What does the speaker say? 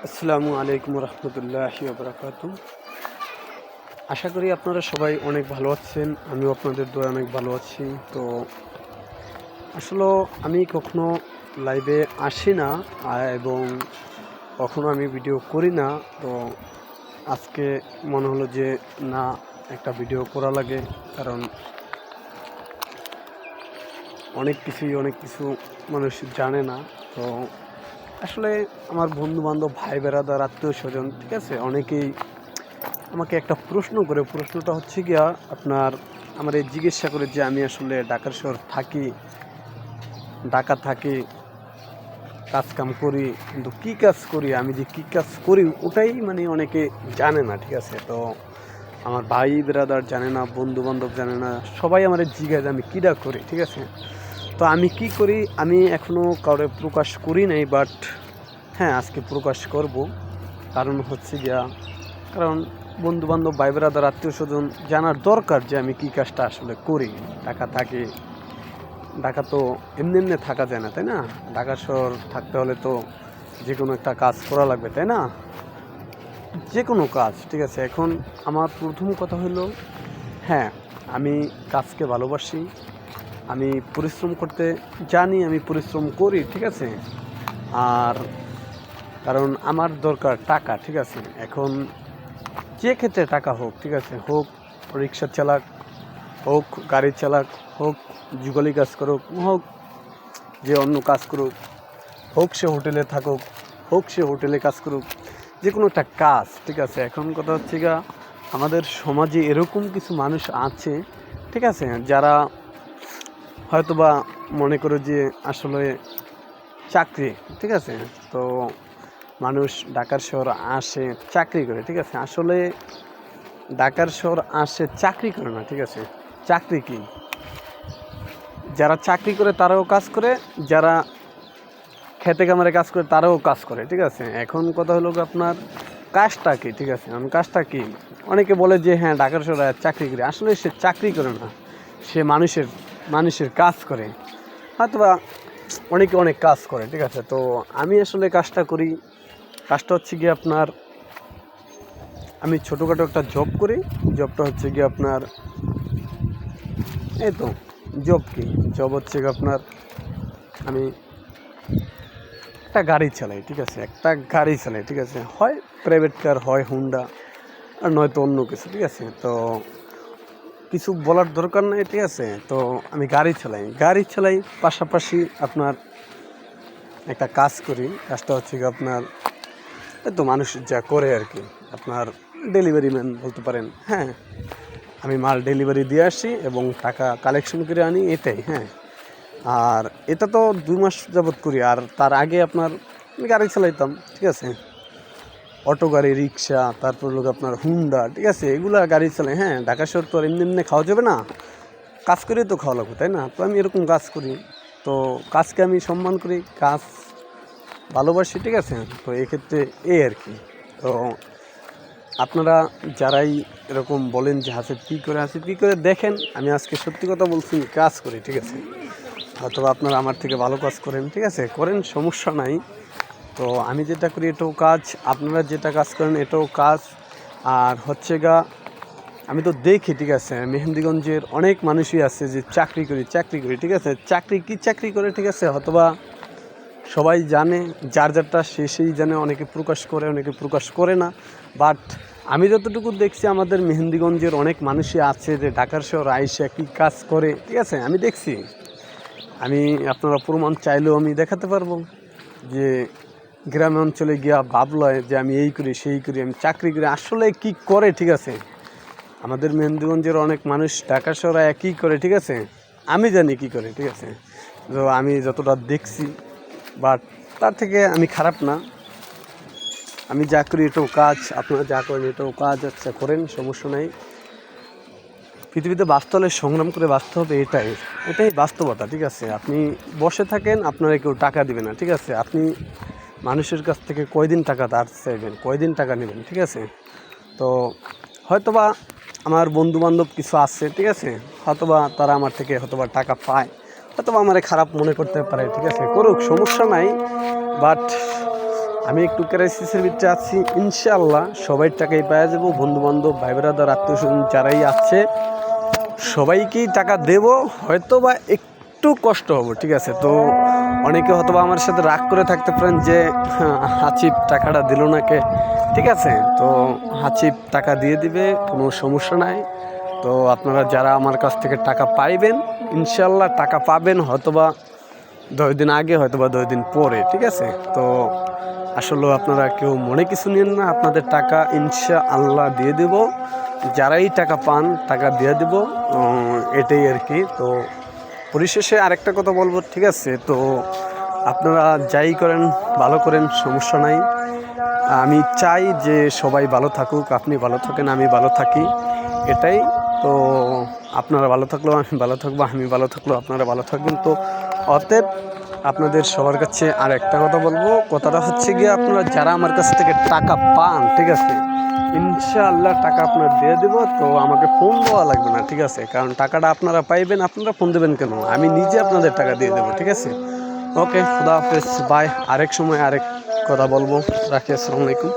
আসসালামু আলাইকুম রহমতুল্লাহি বারাকাতুহু। আশা করি আপনারা সবাই অনেক ভালো আছেন। আমিও আপনাদের দোয়ায় অনেক ভালো আছি। তো আসলে আমি কখনো লাইভে আসি না এবং কখনো আমি ভিডিও করি না। তো আজকে মনে হলো যে না, একটা ভিডিও করা লাগে, কারণ অনেক কিছু মানুষ জানে না। তো আসলে আমার বন্ধু বান্ধব, ভাই বেড়াদার, আত্মীয় স্বজন, ঠিক আছে, অনেকেই আমাকে একটা প্রশ্ন করে। প্রশ্নটা হচ্ছে গিয়া আপনার আমার এই জিজ্ঞাসা করে যে আমি আসলে ঢাকার শহর থাকি, ঢাকা থাকি, কাজ কাম করি, কিন্তু কী কাজ করি, আমি যে কী কাজ করি ওটাই মানে অনেকে জানে না, ঠিক আছে। তো আমার ভাই ব্রাদার জানে না, বন্ধু বান্ধব জানে না, সবাই আমার জিজ্ঞাসা আমি কীটা করি, ঠিক আছে। তো আমি কি করি আমি এখনও কাউরে প্রকাশ করি নাই, বাট হ্যাঁ, আজকে প্রকাশ করব। কারণ হচ্ছে গিয়া, কারণ বন্ধুবান্ধব, ভাই ব্রাদার, আত্মীয় স্বজন জানার দরকার যে আমি কী কাজটা আসলে করি। ঢাকা থাকি, ঢাকা তো এমনি এমনি থাকা যায় না, তাই না? ঢাকা শহর থাকতে হলে তো যে কোনো একটা কাজ করা লাগবে, তাই না? যে কোনো কাজ, ঠিক আছে। এখন আমার প্রথম কথা হলো, হ্যাঁ, আমি কাজকে ভালোবাসি, আমি পরিশ্রম করতে জানি, আমি পরিশ্রম করি, ঠিক আছে। আর কারণ আমার দরকার টাকা, ঠিক আছে। এখন যে ক্ষেত্রে টাকা হোক, ঠিক আছে, হোক রিক্সা চালাক, হোক গাড়ি চালাক, হোক যুগলি কাজ করুক, হোক যে অন্য কাজ করুক, হোক সে হোটেলে থাকুক, হোক সে হোটেলে কাজ করুক, যে কোনো একটা কাজ, ঠিক আছে। এখন কথা হচ্ছে গা, আমাদের সমাজে এরকম কিছু মানুষ আছে, ঠিক আছে, যারা হয়তোবা মনে করে যে আসলে চাকরি, ঠিক আছে। তো মানুষ ঢাকার শহর আসে চাকরি করে, ঠিক আছে। আসলে ঢাকার শহর আসে চাকরি করে না, ঠিক আছে। চাকরি কি, যারা চাকরি করে তারাও কাজ করে, যারা খেতে কামারে কাজ করে তারাও কাজ করে, ঠিক আছে। এখন কথা হলো আপনার কাজটা কি, ঠিক আছে। এখন কাজটা কি, অনেকে বলে যে হ্যাঁ ঢাকার শহরে চাকরি করে, আসলে সে চাকরি করে না, সে মানুষের কাজ করে, হয়তোবা অনেকে অনেক কাজ করে, ঠিক আছে। তো আমি আসলে কাজটা করি। কাজটা হচ্ছে গিয়ে আপনার, আমি ছোটোখাটো একটা জব করি। জবটা হচ্ছে গিয়ে আপনার, এই তো জব কি, জব হচ্ছে গিয়ে আপনার, আমি একটা গাড়ি চালাই, ঠিক আছে, একটা গাড়ি চালাই, ঠিক আছে, হয় প্রাইভেট কার, হয় হুন্ডা, আর নয়তো অন্য কিছু, ঠিক আছে। তো কিছু বলার দরকার নেই, ঠিক আছে। তো আমি গাড়ি চালাই পাশাপাশি আপনার একটা কাজ করি। কাজটা হচ্ছে কি আপনার, এই তো মানুষ যা করে আর কি, আপনার ডেলিভারি ম্যান বলতে পারেন। হ্যাঁ, আমি মাল ডেলিভারি দিয়ে আসি এবং টাকা কালেকশন করে আনি, এটাই। হ্যাঁ, আর এটা তো 2 মাস যাবৎ করি। আর তার আগে আপনার আমি গাড়ি চালাইতাম, ঠিক আছে, অটো গাড়ি, রিক্সা, তারপর লোক আপনার হুন্ডা, ঠিক আছে, এগুলা গাড়ি চালাই। হ্যাঁ, ঢাকা শহর তো আর এমনি এমনি খাওয়া যাবে না, কাজ করে তো খাওয়া লাগবে, তাই না? তো আমি এরকম কাজ করি। তো কাজকে আমি সম্মান করি, কাজ ভালোবাসি, ঠিক আছে। তো এক্ষেত্রে এই আর কি। তো আপনারা যারাই এরকম বলেন যে হাসিব কী করে দেখেন, আমি আজকে সত্যি কথা বলছি, কাজ করি, ঠিক আছে। হয়তো আপনারা আমার থেকে ভালো কাজ করেন, ঠিক আছে, করেন, সমস্যা নাই। তো আমি যেটা করি এটাও কাজ, আপনারা যেটা কাজ করেন এটাও কাজ। আর হচ্ছে গা, আমি তো দেখি, ঠিক আছে, মেহেন্দিগঞ্জের অনেক মানুষই আছে যে চাকরি করি, ঠিক আছে। চাকরি করে, ঠিক আছে, হয়তোবা সবাই জানে, যার যারটা সেই জানে, অনেকে প্রকাশ করে, অনেকে প্রকাশ করে না। বাট আমি যতটুকু দেখছি, আমাদের মেহেন্দিগঞ্জের অনেক মানুষই আছে যে ঢাকার শহর আইসা কী কাজ করে, ঠিক আছে, আমি দেখছি। আমি আপনারা প্রমাণ চাইলেও আমি দেখাতে পারবো যে গ্রামে অঞ্চলে গিয়া ভাবলয় যে আমি এই করি, সেই করি, আমি চাকরি করি, আসলে কি করে, ঠিক আছে। আমাদের মেহেন্দিগঞ্জের অনেক মানুষ ঢাকা শহরে একই করে, ঠিক আছে, আমি জানি কি করে, ঠিক আছে। তো আমি যতটা দেখছি, বাট তার থেকে আমি খারাপ না। আমি যা করি এটাও কাজ, আপনারা যা করেন এটাও কাজ, আচ্ছা করেন, সমস্যা নাই। পৃথিবীতে বাঁচতে হলে সংগ্রাম করে বাঁচতে হবে, এটাই বাস্তবতা, ঠিক আছে। আপনি বসে থাকেন, আপনারা কেউ টাকা দিবে না, ঠিক আছে। আপনি মানুষের কাছ থেকে কয়দিন টাকা ধার চাইবেন, কয়দিন টাকা নেবেন, ঠিক আছে। তো হয়তোবা আমার বন্ধুবান্ধব কিছু আছে, ঠিক আছে, হয়তোবা তারা আমার থেকে হয়তোবা টাকা পায়, হয়তোবা আমারে খারাপ মনে করতে পারে, ঠিক আছে, করুক, সমস্যা নাই। বাট আমি একটু ক্রাইসিসের ভিতরে আছি, ইনশাআল্লাহ সবাই টাকাই পাওয়া যাবো। বন্ধুবান্ধব ভাই ব্রাদার আত্মীয় স্বজন যারাই আছে সবাইকেই টাকা দেব, হয়তো বা একটু কষ্ট হবে, ঠিক আছে। তো অনেকে হয়তো বা আমার সাথে রাগ করে থাকতে পারেন যে হাসিব টাকাটা দিল না কে, ঠিক আছে। তো হাসিব টাকা দিয়ে দিবে, কোনো সমস্যা নাই। তো আপনারা যারা আমার কাছ থেকে টাকা পাইবেন ইনশাল্লাহ টাকা পাবেন, হয়তোবা 10 দিন আগে, হয়তোবা 10 দিন পরে, ঠিক আছে। তো আসলে আপনারা কেউ মনে কিছু নিন না, আপনাদের টাকা ইনশাআল্লাহ দিয়ে দেব। যারাই টাকা পান টাকা দিয়ে দেব, এটাই আর কি। তো পরিশেষে আরেকটা কথা বলবো, ঠিক আছে। তো আপনারা যাই করেন ভালো করেন, সমস্যা নাই। আমি চাই যে সবাই ভালো থাকুক, আপনি ভালো থাকেন, আমি ভালো থাকি, এটাই। তো আপনারা ভালো থাকলেও আমি ভালো থাকবো, আমি ভালো থাকলেও আপনারা ভালো থাকবেন। তো অতএব আপনাদের সবার কাছে আর একটা কথা বলবো, কথাটা হচ্ছে গিয়ে আপনারা যারা আমার কাছ থেকে টাকা পান, ঠিক আছে, ইনশাআল্লাহ টাকা আপনার দিয়ে দেব। তো আমাকে ফোন দেওয়া লাগবে না, ঠিক আছে, কারণ টাকাটা আপনারা পাইবেন, আপনারা ফোন দেবেন কেন, আমি নিজে আপনাদের টাকা দিয়ে দেবো, ঠিক আছে। ওকে, খুদা হাফেজ, বাই। আরেক সময় আরেক কথা বলবো, রাখি, আসসালামু আলাইকুম।